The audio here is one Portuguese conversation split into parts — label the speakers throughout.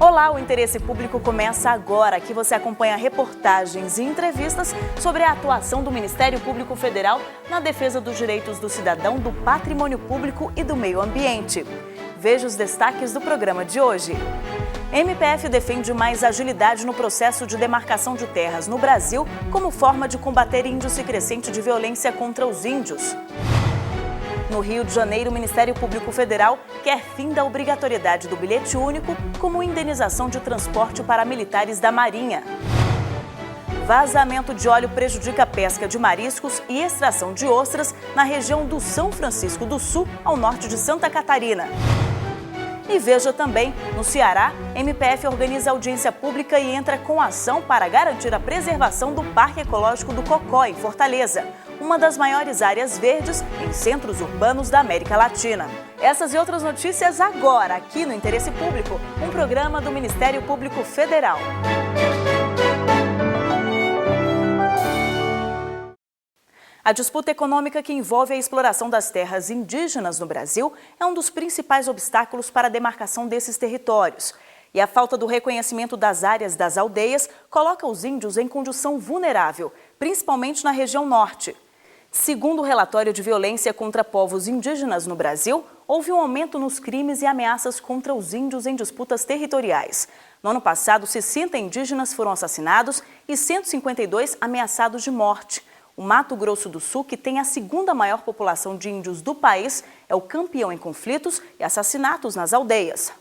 Speaker 1: Olá, o Interesse Público começa agora. Aqui você acompanha reportagens e entrevistas sobre a atuação do Ministério Público Federal na defesa dos direitos do cidadão, do patrimônio público e do meio ambiente. Veja os destaques do programa de hoje. MPF defende mais agilidade no processo de demarcação de terras no Brasil como forma de combater índice crescente de violência contra os índios. No Rio de Janeiro, o Ministério Público Federal quer fim da obrigatoriedade do bilhete único como indenização de transporte para militares da Marinha. Vazamento de óleo prejudica a pesca de mariscos e extração de ostras na região do São Francisco do Sul, ao norte de Santa Catarina. E veja também, no Ceará, MPF organiza audiência pública e entra com ação para garantir a preservação do Parque Ecológico do Cocó, em Fortaleza, uma das maiores áreas verdes em centros urbanos da América Latina. Essas e outras notícias agora, aqui no Interesse Público, um programa do Ministério Público Federal. A disputa econômica que envolve a exploração das terras indígenas no Brasil é um dos principais obstáculos para a demarcação desses territórios. E a falta do reconhecimento das áreas das aldeias coloca os índios em condição vulnerável, principalmente na região norte. Segundo o relatório de violência contra povos indígenas no Brasil, houve um aumento nos crimes e ameaças contra os índios em disputas territoriais. No ano passado, 60 indígenas foram assassinados e 152 ameaçados de morte. O Mato Grosso do Sul, que tem a segunda maior população de índios do país, é o campeão em conflitos e assassinatos nas aldeias.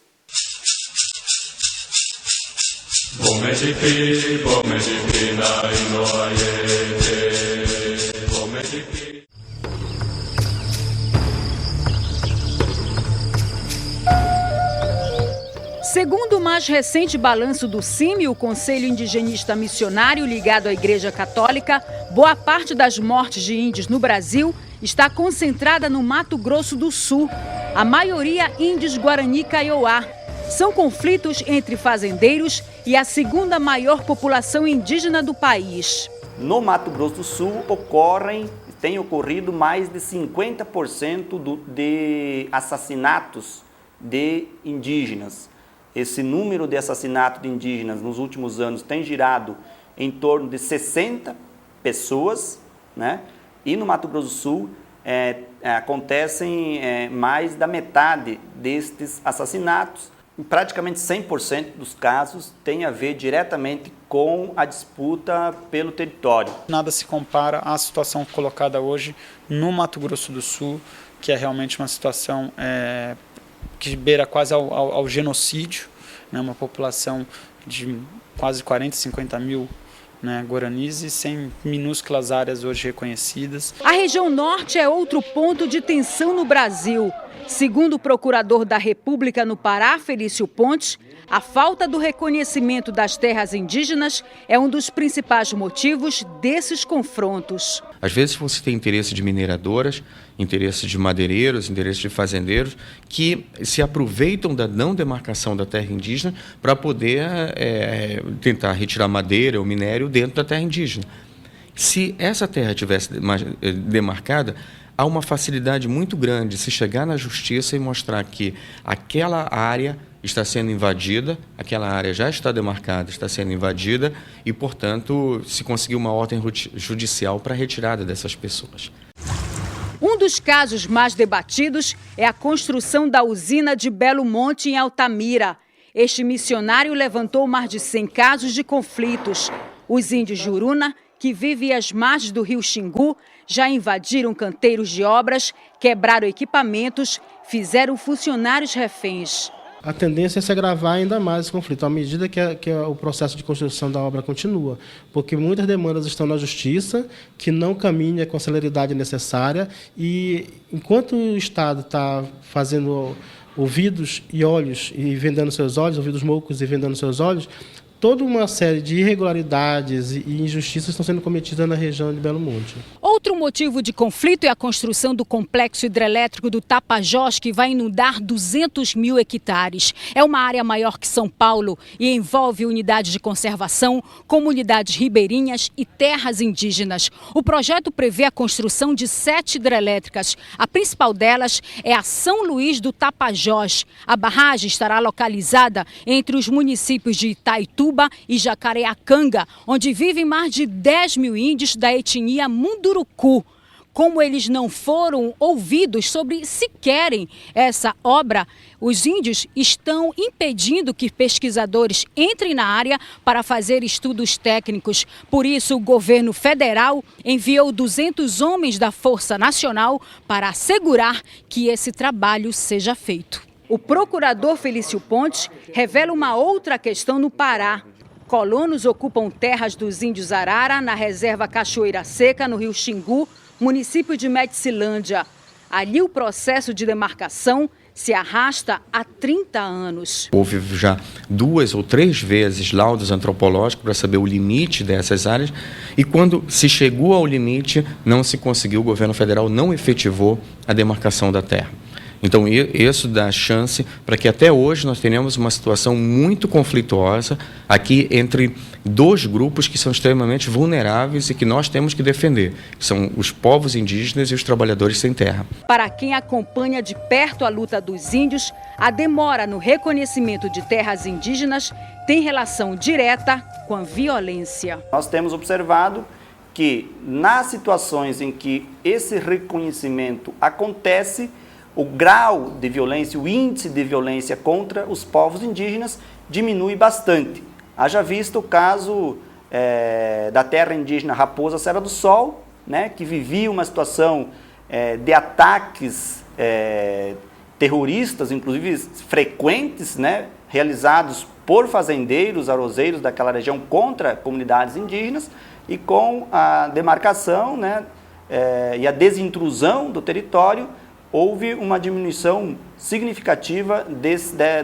Speaker 2: Segundo o mais recente balanço do CIMI, o Conselho Indigenista Missionário ligado à Igreja Católica, boa parte das mortes de índios no Brasil está concentrada no Mato Grosso do Sul. A maioria índios Guarani Kaiowá. São conflitos entre fazendeiros e a segunda maior população indígena do país.
Speaker 3: No Mato Grosso do Sul tem ocorrido mais de 50% de assassinatos de indígenas. Esse número de assassinatos de indígenas nos últimos anos tem girado em torno de 60 pessoas, né? E no Mato Grosso do Sul acontecem mais da metade destes assassinatos. Praticamente 100% dos casos tem a ver diretamente com a disputa pelo território.
Speaker 4: Nada se compara à situação colocada hoje no Mato Grosso do Sul, que é realmente uma situação que beira quase ao genocídio, né? Uma população de quase 40, 50 mil, né, guaranis e sem minúsculas áreas hoje reconhecidas.
Speaker 2: A região norte é outro ponto de tensão no Brasil. Segundo o procurador da República no Pará, Felício Pontes, a falta do reconhecimento das terras indígenas é um dos principais motivos desses confrontos.
Speaker 5: Às vezes você tem interesse de mineradoras, interesse de madeireiros, interesse de fazendeiros que se aproveitam da não demarcação da terra indígena para poder tentar retirar madeira ou minério dentro da terra indígena. Se essa terra tivesse demarcada, há uma facilidade muito grande de se chegar na justiça e mostrar que aquela área está sendo invadida, aquela área já está demarcada, está sendo invadida e, portanto, se conseguir uma ordem judicial para a retirada dessas pessoas.
Speaker 2: Um dos casos mais debatidos é a construção da usina de Belo Monte, em Altamira. Este missionário levantou mais de 100 casos de conflitos. Os índios Juruna, que vivem às margens do rio Xingu, já invadiram canteiros de obras, quebraram equipamentos, fizeram funcionários reféns.
Speaker 6: A tendência é se agravar ainda mais esse conflito, à medida que o processo de construção da obra continua, porque muitas demandas estão na justiça, que não caminha com a celeridade necessária, e enquanto o Estado está fazendo ouvidos e olhos e vendendo seus olhos, ouvidos moucos e vendendo seus olhos, toda uma série de irregularidades e injustiças estão sendo cometidas na região de Belo Monte.
Speaker 2: Outro motivo de conflito é a construção do complexo hidrelétrico do Tapajós, que vai inundar 200 mil hectares. É uma área maior que São Paulo e envolve unidades de conservação, comunidades ribeirinhas e terras indígenas. O projeto prevê a construção de 7 hidrelétricas. A principal delas é a São Luís do Tapajós. A barragem estará localizada entre os municípios de Itaituba e Jacareacanga, onde vivem mais de 10 mil índios da etnia Munduruku. Como eles não foram ouvidos sobre se querem essa obra, os índios estão impedindo que pesquisadores entrem na área para fazer estudos técnicos. Por isso, o governo federal enviou 200 homens da Força Nacional para assegurar que esse trabalho seja feito. O procurador Felício Pontes revela uma outra questão no Pará. Colonos ocupam terras dos índios Arara, na reserva Cachoeira Seca, no rio Xingu, município de Medicilândia. Ali o processo de demarcação se arrasta há 30 anos.
Speaker 5: Houve já 2 ou 3 vezes laudos antropológicos para saber o limite dessas áreas e quando se chegou ao limite não se conseguiu, o governo federal não efetivou a demarcação da terra. Então, isso dá chance para que até hoje nós tenhamos uma situação muito conflituosa aqui entre 2 grupos que são extremamente vulneráveis e que nós temos que defender, que são os povos indígenas e os trabalhadores sem terra.
Speaker 2: Para quem acompanha de perto a luta dos índios, a demora no reconhecimento de terras indígenas tem relação direta com a violência.
Speaker 3: Nós temos observado que nas situações em que esse reconhecimento acontece, o grau de violência, o índice de violência contra os povos indígenas diminui bastante. Haja visto o caso da terra indígena Raposa Serra do Sol, né, que vivia uma situação de ataques terroristas, inclusive frequentes, né, realizados por fazendeiros, arrozeiros daquela região contra comunidades indígenas, e com a demarcação, né, e a desintrusão do território, houve uma diminuição significativa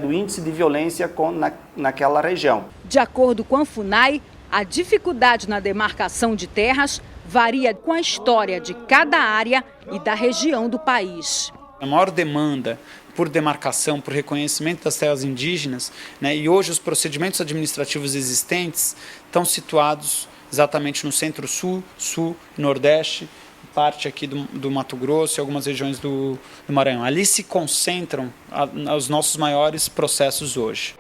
Speaker 3: do índice de violência naquela região.
Speaker 2: De acordo com a FUNAI, a dificuldade na demarcação de terras varia com a história de cada área e da região do país.
Speaker 4: A maior demanda por demarcação, por reconhecimento das terras indígenas, né, e hoje os procedimentos administrativos existentes estão situados exatamente no Centro-Sul, Sul e Nordeste, parte aqui do Mato Grosso e algumas regiões do Maranhão. Ali se concentram os nossos maiores processos hoje.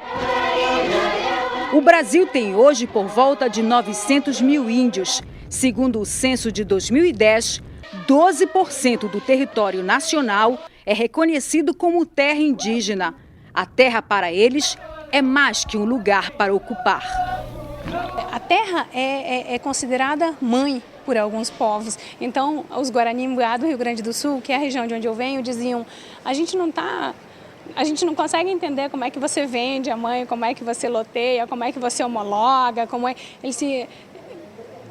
Speaker 2: O Brasil tem hoje por volta de 900 mil índios. Segundo o censo de 2010, 12% do território nacional é reconhecido como terra indígena. A terra para eles é mais que um lugar para ocupar.
Speaker 7: A terra é considerada mãe por alguns povos. Então, os Guarani-Mbuá do Rio Grande do Sul, que é a região de onde eu venho, diziam: a gente não consegue entender como é que você vende a mãe, como é que você loteia, como é que você homologa,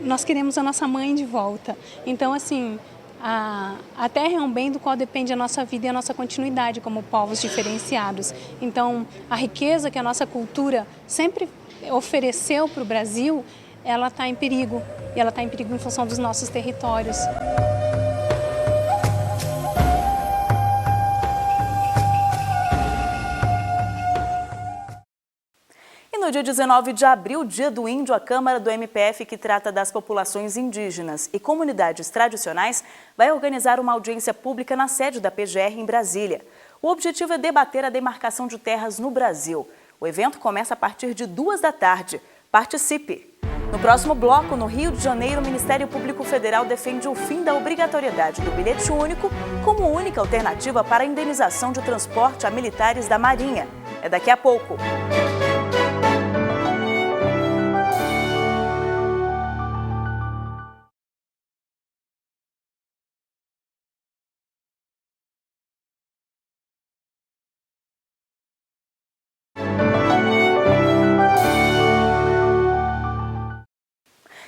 Speaker 7: nós queremos a nossa mãe de volta. Então, assim, a terra é um bem do qual depende a nossa vida e a nossa continuidade como povos diferenciados. Então, a riqueza que a nossa cultura sempre ofereceu para o Brasil, ela está em perigo. E ela está em perigo em função dos nossos territórios.
Speaker 1: E no dia 19 de abril, Dia do Índio, a Câmara do MPF, que trata das populações indígenas e comunidades tradicionais, vai organizar uma audiência pública na sede da PGR em Brasília. O objetivo é debater a demarcação de terras no Brasil. O evento começa a partir de 2 da tarde. Participe! No próximo bloco, no Rio de Janeiro, o Ministério Público Federal defende o fim da obrigatoriedade do bilhete único como única alternativa para a indenização de transporte a militares da Marinha. É daqui a pouco.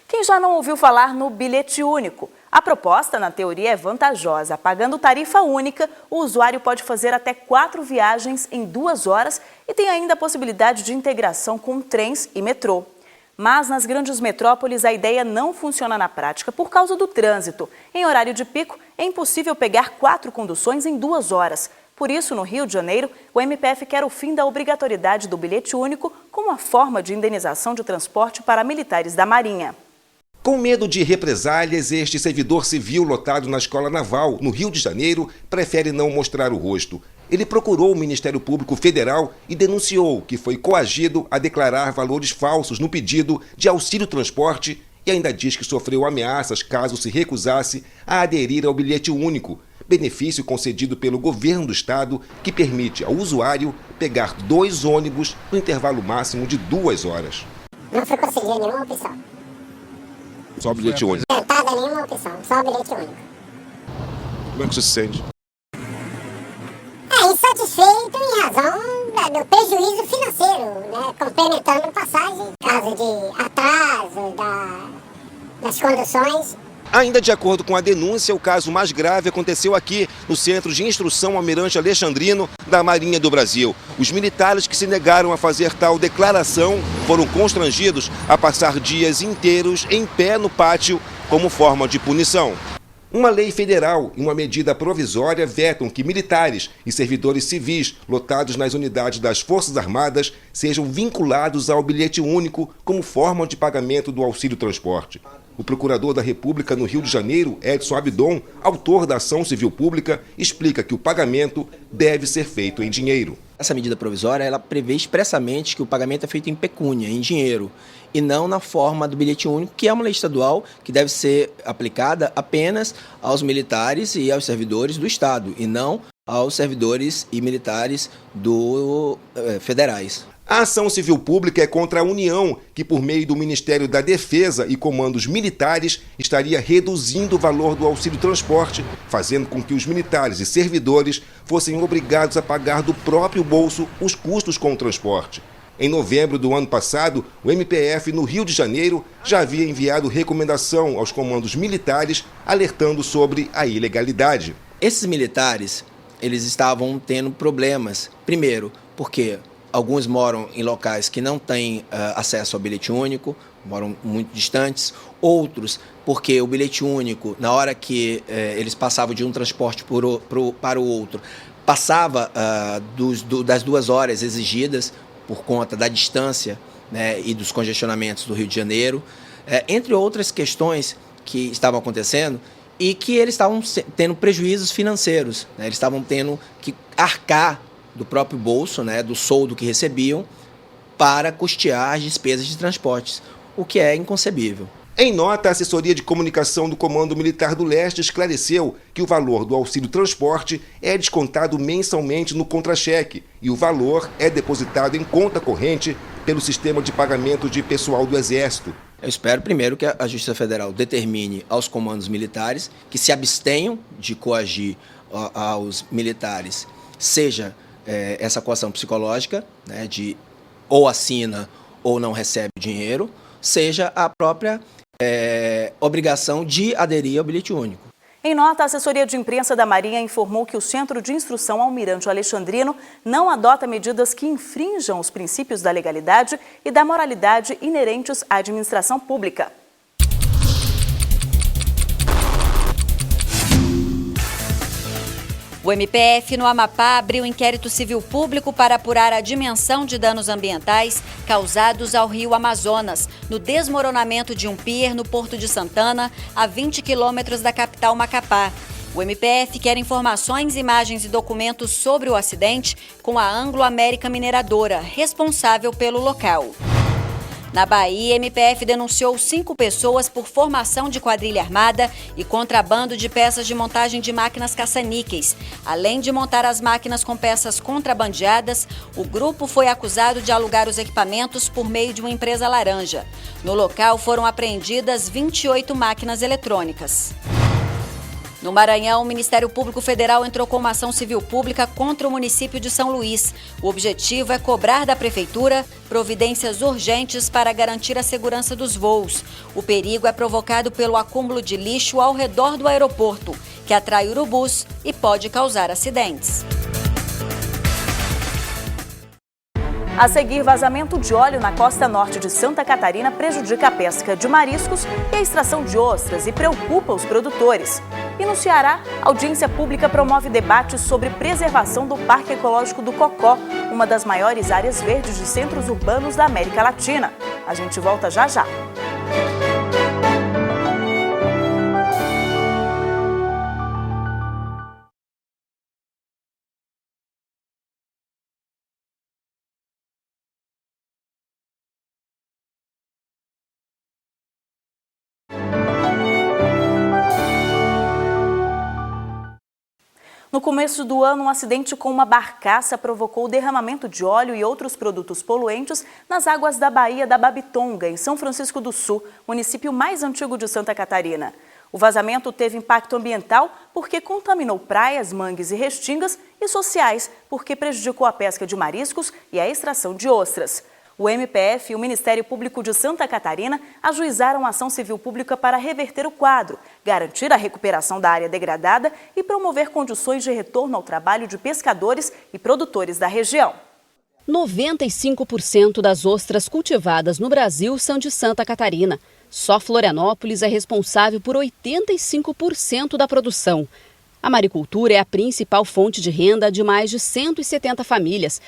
Speaker 1: Quem já não ouviu falar no bilhete único? A proposta, na teoria, é vantajosa. Pagando tarifa única, o usuário pode fazer até 4 viagens em 2 horas e tem ainda a possibilidade de integração com trens e metrô. Mas nas grandes metrópoles a ideia não funciona na prática por causa do trânsito. Em horário de pico, é impossível pegar 4 conduções em 2 horas. Por isso, no Rio de Janeiro, o MPF quer o fim da obrigatoriedade do bilhete único como uma forma de indenização de transporte para militares da Marinha.
Speaker 8: Com medo de represálias, este servidor civil lotado na Escola Naval, no Rio de Janeiro, prefere não mostrar o rosto. Ele procurou o Ministério Público Federal e denunciou que foi coagido a declarar valores falsos no pedido de auxílio-transporte e ainda diz que sofreu ameaças caso se recusasse a aderir ao bilhete único, benefício concedido pelo governo do estado que permite ao usuário pegar 2 ônibus no intervalo máximo de 2 horas.
Speaker 9: Não foi conseguir nenhuma opção.
Speaker 8: Só bilhete único.
Speaker 9: Tentada nenhuma opção, só bilhete único.
Speaker 8: Como é que você se sente?
Speaker 9: Insatisfeito em razão do prejuízo financeiro, né? Complementando passagem, caso de atraso das conduções.
Speaker 8: Ainda de acordo com a denúncia, o caso mais grave aconteceu aqui, no Centro de Instrução Almirante Alexandrino da Marinha do Brasil. Os militares que se negaram a fazer tal declaração foram constrangidos a passar dias inteiros em pé no pátio como forma de punição. Uma lei federal e uma medida provisória vetam que militares e servidores civis lotados nas unidades das Forças Armadas sejam vinculados ao bilhete único como forma de pagamento do auxílio-transporte. O procurador da República no Rio de Janeiro, Edson Abdon, autor da ação civil pública, explica que o pagamento deve ser feito em dinheiro.
Speaker 10: Essa medida provisória ela prevê expressamente que o pagamento é feito em pecúnia, em dinheiro, e não na forma do bilhete único, que é uma lei estadual que deve ser aplicada apenas aos militares e aos servidores do Estado, e não aos servidores e militares federais.
Speaker 8: A ação civil pública é contra a União, que por meio do Ministério da Defesa e comandos militares estaria reduzindo o valor do auxílio-transporte, fazendo com que os militares e servidores fossem obrigados a pagar do próprio bolso os custos com o transporte. Em novembro do ano passado, o MPF no Rio de Janeiro já havia enviado recomendação aos comandos militares alertando sobre a ilegalidade.
Speaker 10: Esses militares, eles estavam tendo problemas. Primeiro, porque alguns moram em locais que não têm acesso ao bilhete único, moram muito distantes. Outros, porque o bilhete único, na hora que eles passavam de um transporte para o outro, passava das 2 horas exigidas por conta da distância, né, e dos congestionamentos do Rio de Janeiro, entre outras questões que estavam acontecendo e que eles estavam tendo prejuízos financeiros, né, eles estavam tendo que arcar do próprio bolso, né, do soldo que recebiam, para custear as despesas de transportes, o que é inconcebível.
Speaker 8: Em nota, a assessoria de comunicação do Comando Militar do Leste esclareceu que o valor do auxílio-transporte é descontado mensalmente no contra-cheque e o valor é depositado em conta corrente pelo sistema de pagamento de pessoal do Exército.
Speaker 10: Eu espero primeiro que a Justiça Federal determine aos comandos militares que se abstenham de coagir aos militares, seja essa coação psicológica, né, de ou assina ou não recebe dinheiro, seja a própria obrigação de aderir ao bilhete único.
Speaker 1: Em nota, a assessoria de imprensa da Marinha informou que o Centro de Instrução Almirante Alexandrino não adota medidas que infrinjam os princípios da legalidade e da moralidade inerentes à administração pública.
Speaker 11: O MPF no Amapá abriu inquérito civil público para apurar a dimensão de danos ambientais causados ao rio Amazonas, no desmoronamento de um pier no Porto de Santana, a 20 quilômetros da capital Macapá. O MPF quer informações, imagens e documentos sobre o acidente com a Anglo América Mineradora, responsável pelo local. Na Bahia, MPF denunciou 5 pessoas por formação de quadrilha armada e contrabando de peças de montagem de máquinas caça-níqueis. Além de montar as máquinas com peças contrabandeadas, o grupo foi acusado de alugar os equipamentos por meio de uma empresa laranja. No local foram apreendidas 28 máquinas eletrônicas. No Maranhão, o Ministério Público Federal entrou com uma ação civil pública contra o município de São Luís. O objetivo é cobrar da Prefeitura providências urgentes para garantir a segurança dos voos. O perigo é provocado pelo acúmulo de lixo ao redor do aeroporto, que atrai urubus e pode causar acidentes.
Speaker 1: A seguir, vazamento de óleo na costa norte de Santa Catarina prejudica a pesca de mariscos e a extração de ostras e preocupa os produtores. E no Ceará, a audiência pública promove debates sobre preservação do Parque Ecológico do Cocó, uma das maiores áreas verdes de centros urbanos da América Latina. A gente volta já já. No começo do ano, um acidente com uma barcaça provocou o derramamento de óleo e outros produtos poluentes nas águas da Baía da Babitonga, em São Francisco do Sul, município mais antigo de Santa Catarina. O vazamento teve impacto ambiental porque contaminou praias, mangues e restingas e sociais porque prejudicou a pesca de mariscos e a extração de ostras. O MPF e o Ministério Público de Santa Catarina ajuizaram a ação civil pública para reverter o quadro, garantir a recuperação da área degradada e promover condições de retorno ao trabalho de pescadores e produtores da região.
Speaker 12: 95% das ostras cultivadas no Brasil são de Santa Catarina. Só Florianópolis é responsável por 85% da produção. A maricultura é a principal fonte de renda de mais de 170 famílias.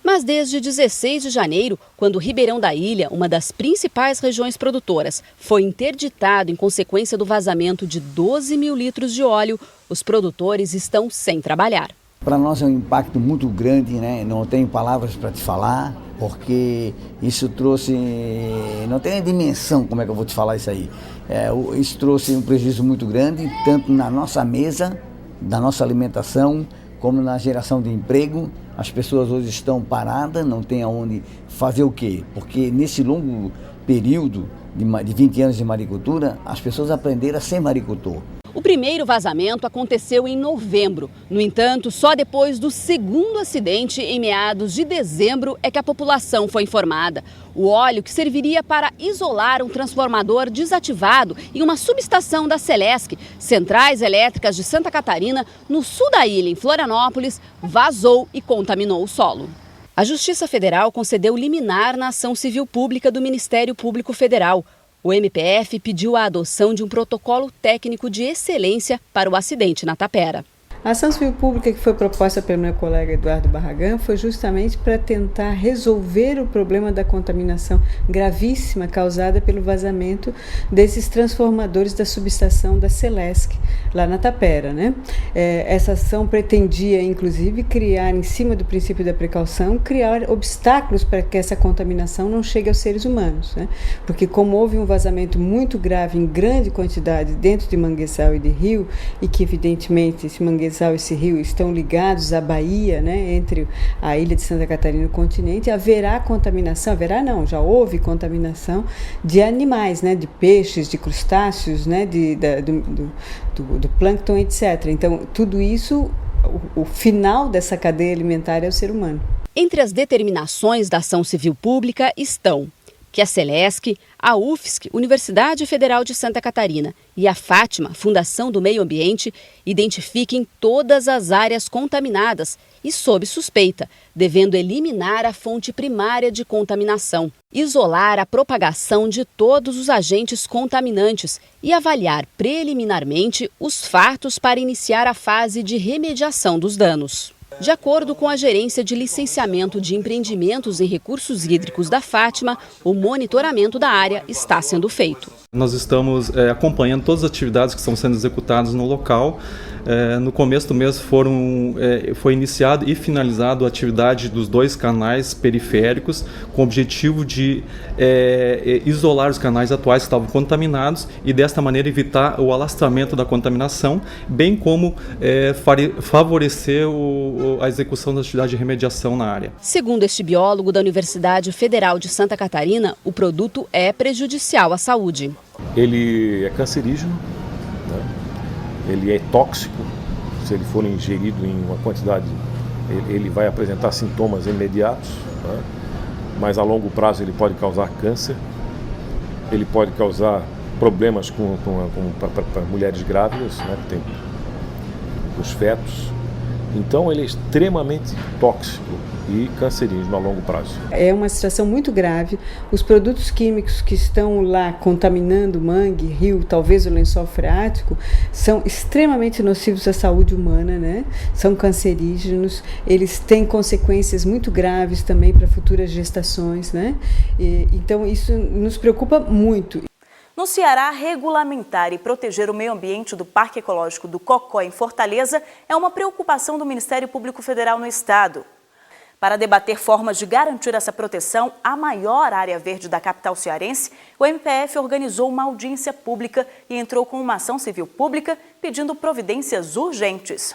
Speaker 12: Mas desde 16 de janeiro, quando Ribeirão da Ilha, uma das principais regiões produtoras, foi interditado em consequência do vazamento de 12 mil litros de óleo, os produtores estão sem trabalhar.
Speaker 13: Para nós é um impacto muito grande, né? Não tenho palavras para te falar, porque isso trouxe, não tem dimensão como é que eu vou te falar isso aí. Isso trouxe um prejuízo muito grande, tanto na nossa mesa, da nossa alimentação, como na geração de emprego. As pessoas hoje estão paradas, não tem aonde fazer o quê? Porque nesse longo período de 20 anos de maricultura, as pessoas aprenderam a ser maricultor.
Speaker 12: O primeiro vazamento aconteceu em novembro. No entanto, só depois do segundo acidente, em meados de dezembro, é que a população foi informada. O óleo, que serviria para isolar um transformador desativado em uma subestação da Celesc, Centrais Elétricas de Santa Catarina, no sul da ilha, em Florianópolis, vazou e contaminou o solo. A Justiça Federal concedeu liminar na ação civil pública do Ministério Público Federal. O MPF pediu a adoção de um protocolo técnico de excelência para o acidente na Tapera.
Speaker 14: A ação civil pública que foi proposta pelo meu colega Eduardo Barragán foi justamente para tentar resolver o problema da contaminação gravíssima causada pelo vazamento desses transformadores da subestação da Celesc, lá na Tapera, né? Essa ação pretendia, inclusive, criar, em cima do princípio da precaução, criar obstáculos para que essa contaminação não chegue aos seres humanos, né? Porque como houve um vazamento muito grave em grande quantidade dentro de manguezal e de rio, e que evidentemente esse manguezal e esse rio estão ligados à Bahia, né, entre a ilha de Santa Catarina e o continente, haverá contaminação, já houve contaminação de animais, né, de peixes, de crustáceos, né, do plâncton, etc. Então, tudo isso, o final dessa cadeia alimentar é o ser humano.
Speaker 12: Entre as determinações da ação civil pública estão que a Celesc, a UFSC, Universidade Federal de Santa Catarina, e a Fátima, Fundação do Meio Ambiente, identifiquem todas as áreas contaminadas e sob suspeita, devendo eliminar a fonte primária de contaminação, isolar a propagação de todos os agentes contaminantes e avaliar preliminarmente os fatos para iniciar a fase de remediação dos danos. De acordo com a Gerência de Licenciamento de Empreendimentos em Recursos Hídricos da Fátima, o monitoramento da área está sendo feito.
Speaker 15: Nós estamos acompanhando todas as atividades que estão sendo executadas no local. No começo do mês foi iniciado e finalizado a atividade dos 2 canais periféricos, com o objetivo de isolar os canais atuais que estavam contaminados e desta maneira evitar o alastramento da contaminação, bem como favorecer a execução da atividade de remediação na área.
Speaker 12: Segundo este biólogo da Universidade Federal de Santa Catarina, o produto é prejudicial à saúde.
Speaker 16: Ele é cancerígeno, né? ele é tóxico. Se ele for ingerido em uma quantidade, ele vai apresentar sintomas imediatos, né? Mas a longo prazo ele pode causar câncer, ele pode causar problemas para mulheres grávidas, né? Tem os fetos. Então ele é extremamente tóxico e cancerígeno a longo prazo.
Speaker 14: É uma situação muito grave. Os produtos químicos que estão lá contaminando o mangue, rio, talvez o lençol freático, são extremamente nocivos à saúde humana, né? São cancerígenos, eles têm consequências muito graves também para futuras gestações, né? Então isso nos preocupa muito.
Speaker 1: No Ceará, regulamentar e proteger o meio ambiente do Parque Ecológico do Cocó, em Fortaleza, é uma preocupação do Ministério Público Federal no estado. Para debater formas de garantir essa proteção à maior área verde da capital cearense, o MPF organizou uma audiência pública e entrou com uma ação civil pública pedindo providências urgentes.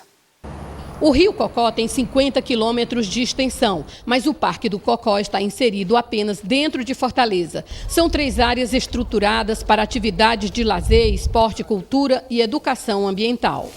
Speaker 17: O Rio Cocó tem 50 quilômetros de extensão, mas o Parque do Cocó está inserido apenas dentro de Fortaleza. São 3 áreas estruturadas para atividades de lazer, esporte, cultura e educação ambiental.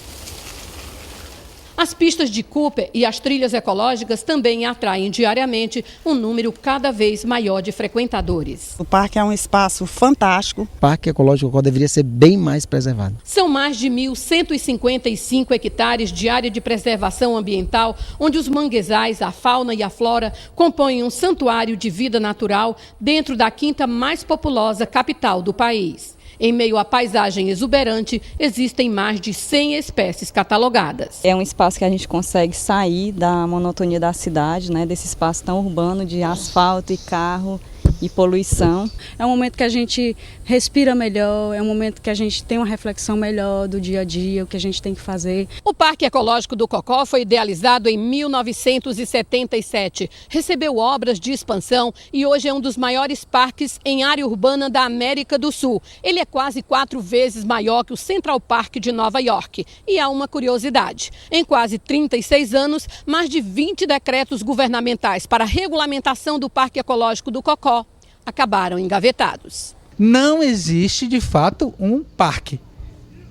Speaker 17: As pistas de Cooper e as trilhas ecológicas também atraem diariamente um número cada vez maior de frequentadores.
Speaker 18: O parque é um espaço fantástico.
Speaker 19: O Parque Ecológico Cocó deveria ser bem mais preservado.
Speaker 17: São mais de 1.155 hectares de área de preservação ambiental, onde os manguezais, a fauna e a flora compõem um santuário de vida natural dentro da quinta mais populosa capital do país. Em meio à paisagem exuberante, existem mais de 100 espécies catalogadas.
Speaker 20: É um espaço que a gente consegue sair da monotonia da cidade, né, desse espaço tão urbano de asfalto e carro e poluição.
Speaker 21: É um momento que a gente respira melhor, é um momento que a gente tem uma reflexão melhor do dia a dia, o que a gente tem que fazer.
Speaker 17: O Parque Ecológico do Cocó foi idealizado em 1977, recebeu obras de expansão e hoje é um dos maiores parques em área urbana da América do Sul. Ele é quase 4 vezes maior que o Central Park de Nova York. E há uma curiosidade: em quase 36 anos, mais de 20 decretos governamentais para a regulamentação do Parque Ecológico do Cocó acabaram engavetados.
Speaker 22: Não existe, de fato, um parque.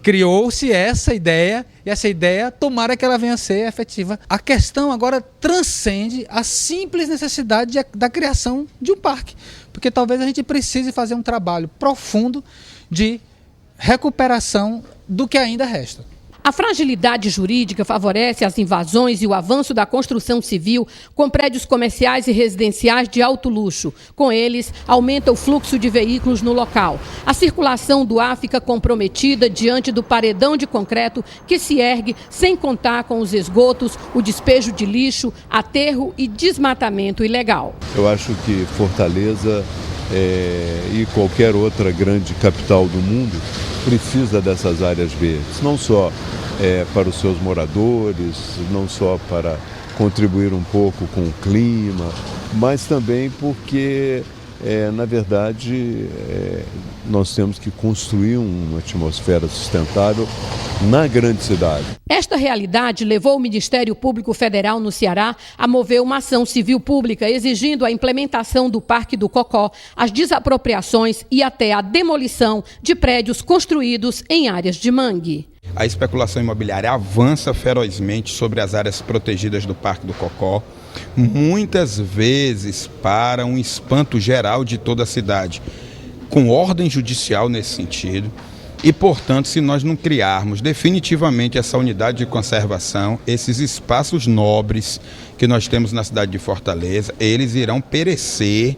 Speaker 22: Criou-se essa ideia e essa ideia, tomara que ela venha a ser efetiva. A questão agora transcende a simples necessidade da criação de um parque, porque talvez a gente precise fazer um trabalho profundo de recuperação do que ainda resta.
Speaker 17: A fragilidade jurídica favorece as invasões e o avanço da construção civil com prédios comerciais e residenciais de alto luxo. Com eles, aumenta o fluxo de veículos no local. A circulação do ar fica comprometida diante do paredão de concreto que se ergue, sem contar com os esgotos, o despejo de lixo, aterro e desmatamento ilegal.
Speaker 23: Eu acho que Fortaleza e qualquer outra grande capital do mundo precisa dessas áreas verdes, não só para os seus moradores, não só para contribuir um pouco com o clima, mas também porque, na verdade, nós temos que construir uma atmosfera sustentável na grande cidade.
Speaker 17: Esta realidade levou o Ministério Público Federal no Ceará a mover uma ação civil pública exigindo a implementação do Parque do Cocó, as desapropriações e até a demolição de prédios construídos em áreas de mangue.
Speaker 24: A especulação imobiliária avança ferozmente sobre as áreas protegidas do Parque do Cocó, muitas vezes para um espanto geral de toda a cidade, com ordem judicial nesse sentido. E, portanto, se nós não criarmos definitivamente essa unidade de conservação, esses espaços nobres que nós temos na cidade de Fortaleza, eles irão perecer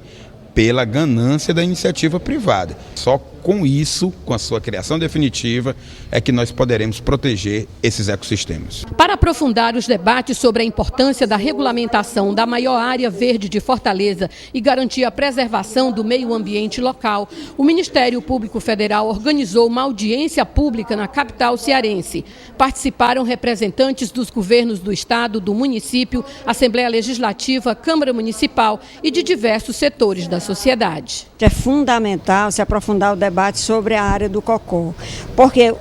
Speaker 24: pela ganância da iniciativa privada. Só com isso, com a sua criação definitiva, é que nós poderemos proteger esses ecossistemas.
Speaker 17: Para aprofundar os debates sobre a importância da regulamentação da maior área verde de Fortaleza e garantir a preservação do meio ambiente local, o Ministério Público Federal organizou uma audiência pública na capital cearense. Participaram representantes dos governos do estado, do município, Assembleia Legislativa, Câmara Municipal e de diversos setores da sociedade.
Speaker 25: É fundamental se aprofundar o debate sobre a área do Cocó, porque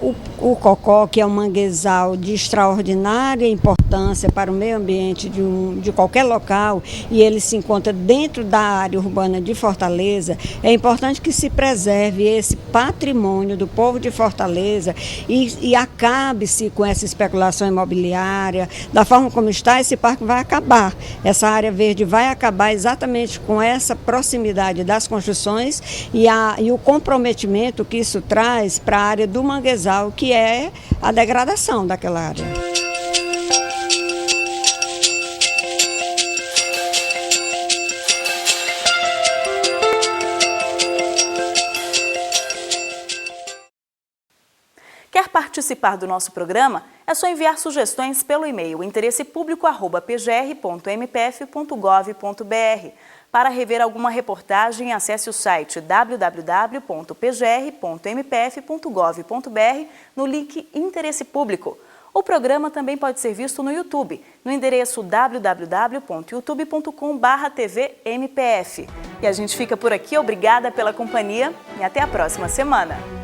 Speaker 3: o Cocó, que é um manguezal de extraordinária importância para o meio ambiente de qualquer local, e ele se encontra dentro da área urbana de Fortaleza, é importante que se preserve esse patrimônio do povo de Fortaleza e acabe-se com essa especulação imobiliária. Da forma como está, esse parque vai acabar. Essa área verde vai acabar exatamente com essa proximidade das construções e o comprometimento que isso traz para a área do manguezal, que é a degradação daquela área.
Speaker 1: Quer participar do nosso programa? É só enviar sugestões pelo e-mail interessepublico@pgr.mpf.gov.br. Para rever alguma reportagem, acesse o site www.pgr.mpf.gov.br no link Interesse Público. O programa também pode ser visto no YouTube, no endereço www.youtube.com/tvmpf. E a gente fica por aqui, obrigada pela companhia e até a próxima semana.